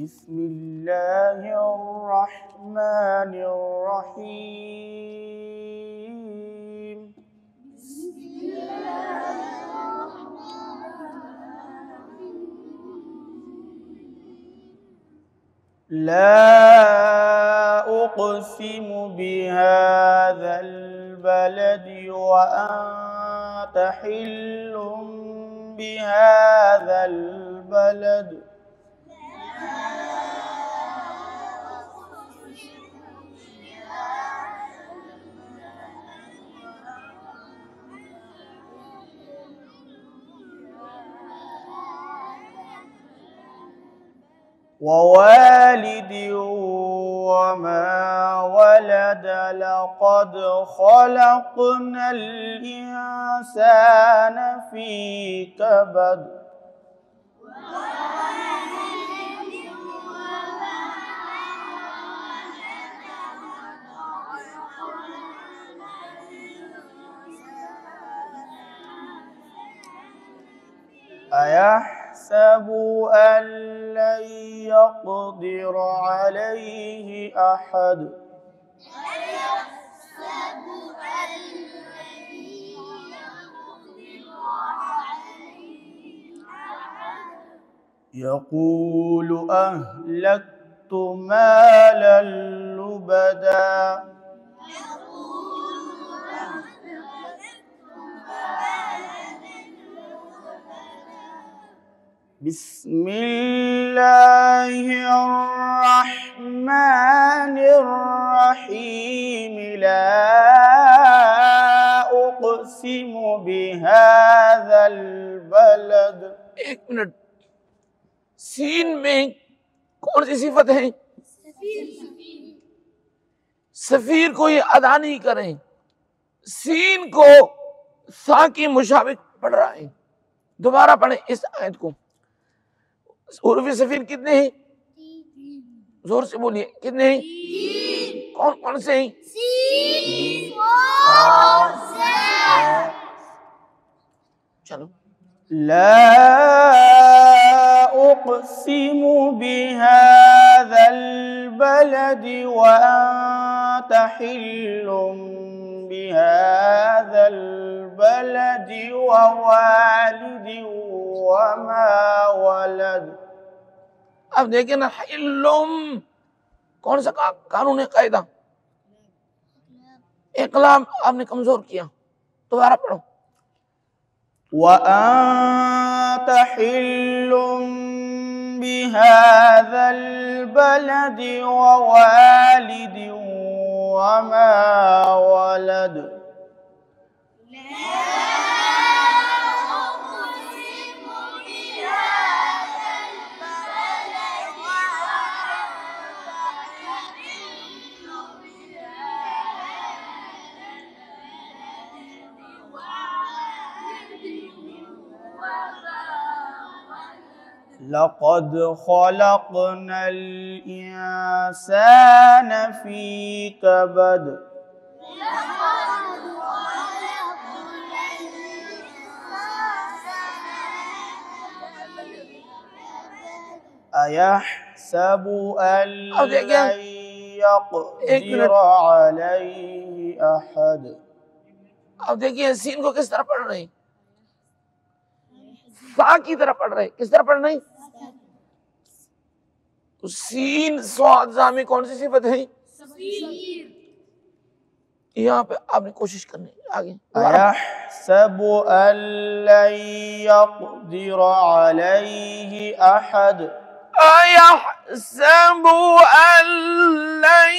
بسم الله الرحمن الرحيم. لا أقسم بهذا البلد وأنت حل بهذا البلد. ووالد وما ولد لقد خلقنا الإنسان في كبد. أيحسب أن لن يقدر عليه أحد. يقول أهلكت مالا لبدا. بسم الله الرحمن الرحيم. لا أقسم بهذا البلد. एक minute, scene में कौन सी सिफत है? सफीर को ये अदा नहीं करें, सीन को सा की मुशाबिक पढ़ रहा है। दोबारा पढ़े इस आयत को। उर्फ़ सफीर कितने हैं? जोर से बोलिए, कितने हैं? कौन कौन से हैं? चलो। ला उक़्सिमु बिहाज़ा البلد وأنت حل بهذا البلد ووالد وما ولد. अब देखिए ना, हिल्लुम कौन सा कानून है, कायदा? इक़लाम आपने कमजोर किया, दोबारा पढ़ो। وأنت حل بهذا البلد ووالد وما ولد. لقد خلقنا الإنسان في كبد. أيحسب أن لن يقدر عليه أحد. अब देखिए सीन को किस तरह पढ़ रहे हैं? सा की तरह पढ़ रहे हैं। किस तरह पढ़ रहे हैं? तो सीन स्वाद में कौन सी सिफत है? यहाँ पे आपने कोशिश करनी है। आगे अयहसबु अन लन यक़दिर अलैहि अहद। अयहसबु अन लन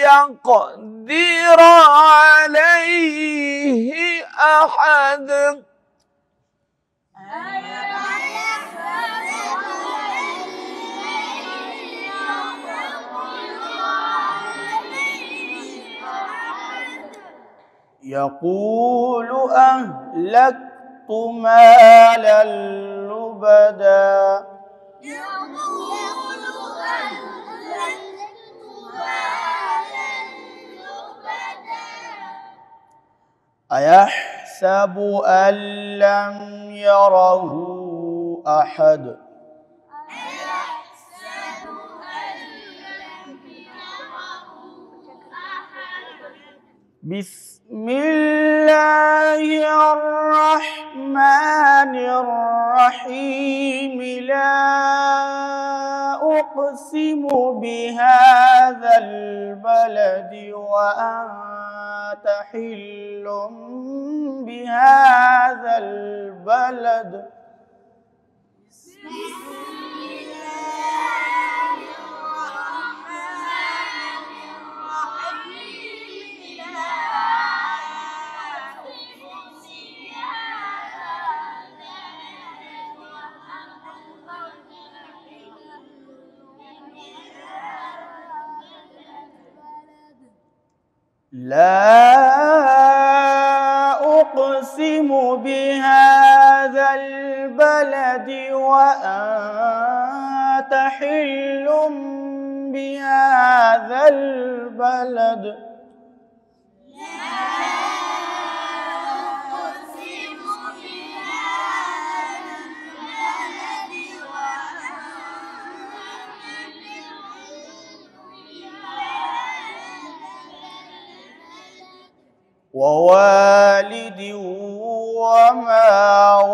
यक़दिर अलैहि अहद। يقول أهلكت مالا لبدا. أيحسب أن لم يره أحد. बिस्मिल्लाहिर्रहमानिर्रहीम ला उक़सिमु बिहाज़ल बलदि व अन्ता हिल्लुम बिहाज़ल बलद। لا أقسم بهذا البلد وأنت حل بهذا البلد. ووالد وما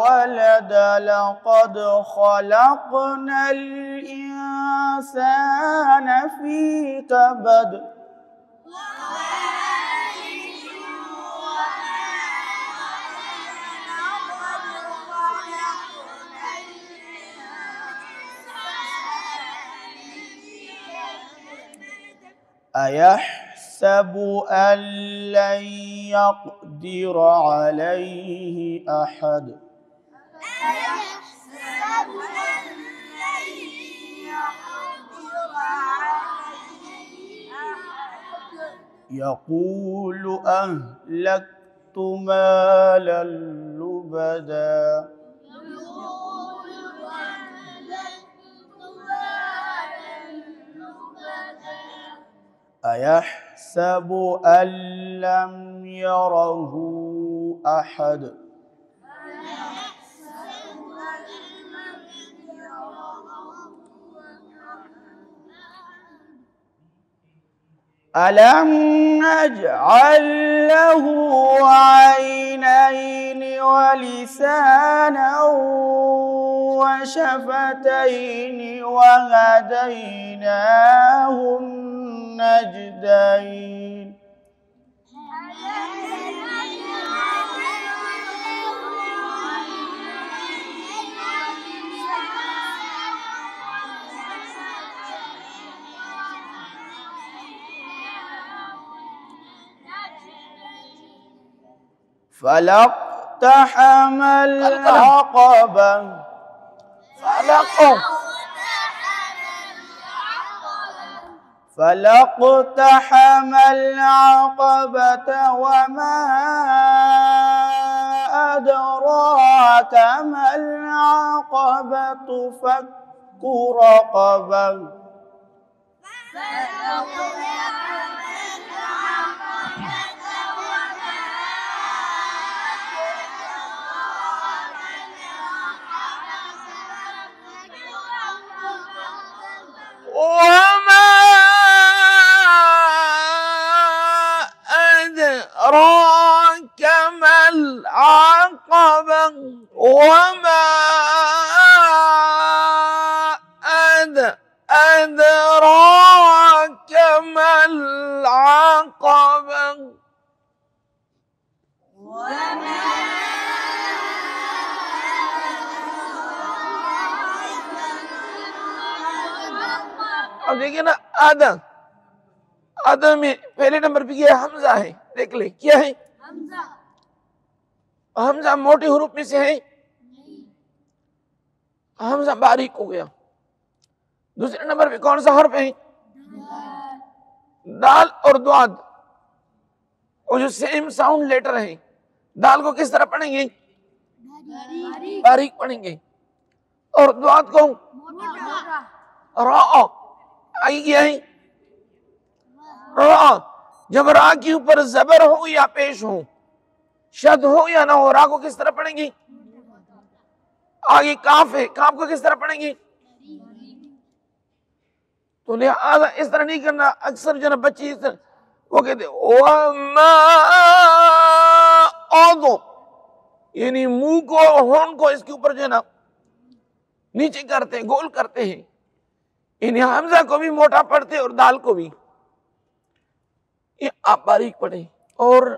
ولد لقد خلقنا الإنسان في كبد. أيحسب أن لن يقدر عليه أحد. يقول أهلكت مالا لبدا. أيحسب أن لم يره أحد. ألم نجعل له عينين ولسانا وشفتين وهديناه النجدين. فلاقتحم العقبة. فلاقتحم العقبة وما أدراك ما العقبة فك رقبة. وما أدراك ما العقبة. وما أدراك ما العقبة. अब देखिए ना, आदम में पहले नंबर पे क्या हमजा है, देख ले क्या है हमजा। हमजा मोटे हुरूफ में से है, हमजा बारीक हो गया। दूसरे नंबर पे कौन सा हर्फ है, दाल और द्वाद, वो जो सेम साउंड लेटर है। दाल को किस तरह पढ़ेंगे, बारीक पढ़ेंगे, और द्वाद को रा। आई क्या है रा। जब रा के ऊपर जबर हो या पेश हो, शद हो या ना हो, रा को किस तरह पढ़ेंगे। आगे काफ है, काफ को किस तरह पढ़ेंगे। तो लिहाजा इस तरह नहीं करना। अक्सर जो ना बच्चे इस तरह वो कहते वमा औदो, यानी मुंह को होंठ को इसके ऊपर जो है ना नीचे करते हैं, गोल करते हैं। यानी हमजा को भी मोटा पढ़ते और दाल को भी, ये आप बारीक पढ़े। और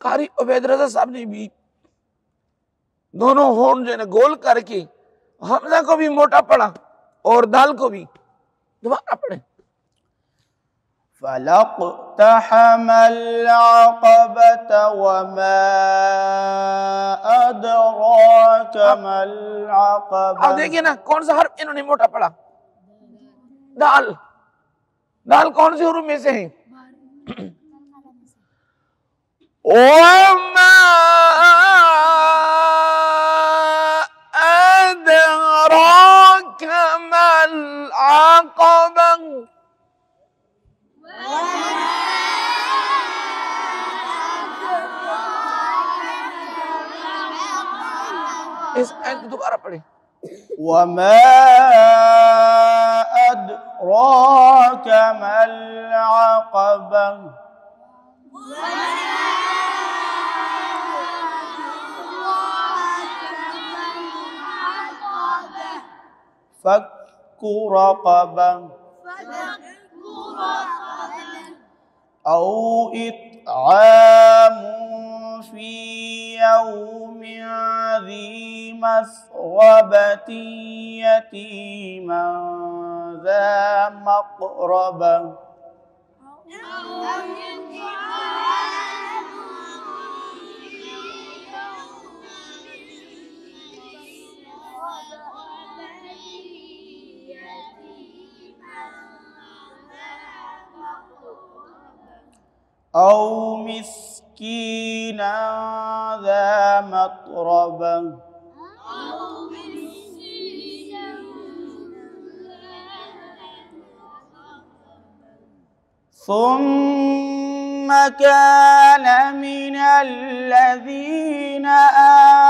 कारी उबैद रजा साहब ने भी दोनों होंठ जो है ना गोल करके हमजा को भी मोटा पढ़ा और दाल को भी। दोबारा पढ़े। फलक़्तहमल अक़बत वमा अदराक मल अक़बह। अब देखिए ना कौन सा हर्फ इन्होंने मोटा पढ़ा, दाल। दाल कौन से हुरूफ में से है? वमा अदराक मल अक़बह। इस आयत को दोबारा पढ़े। वमा अदराक मल अक़बह। फक्कु रक़बह औ इत्आमुन फी यौमिन ज़ी मस्ग़बतिन यतीमन ज़ा मक़रबह। औ मिस्कीना ज़ा मत्रबह। ثم كان من الذين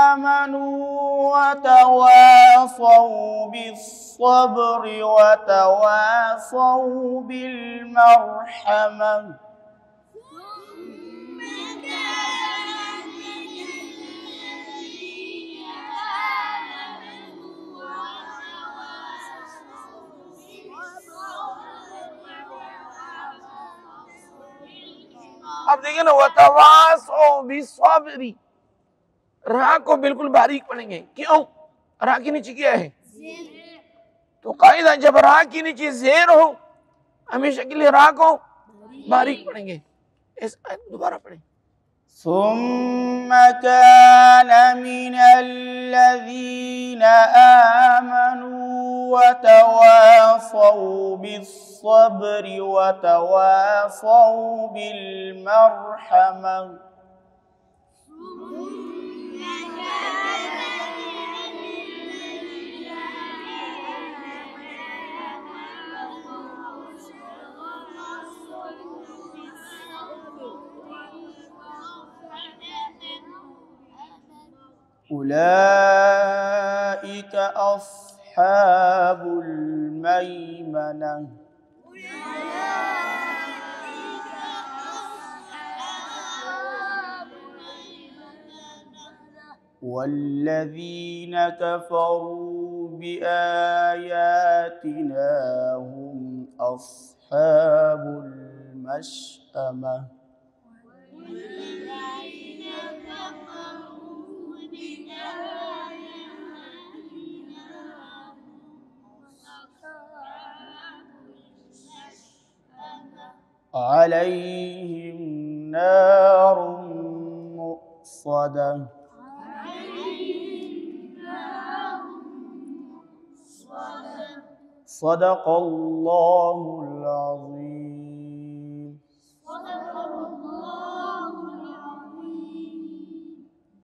آمنوا وتواصوا بالصبر وتواصوا بالمرحمة. अब देखिए ना, वतवासो बिस्सब्री, रा को बिल्कुल बारीक पढ़ेंगे। क्यों? रा के नीचे क्या है? तो कायदा जब रा के नीचे जेर हो हमेशा के लिए रा को बारीक पढ़ेंगे। इस आयत दोबारा पढ़ें। ثم كان من الذين آمنوا وتواصوا بالصبر وتواصوا بالمرحمة. أولئك أصحاب الميمنة. والذين كفروا بآياتنا هم أصحاب المشأمة. عليهم نار مؤصدة. صدق الله العظيم.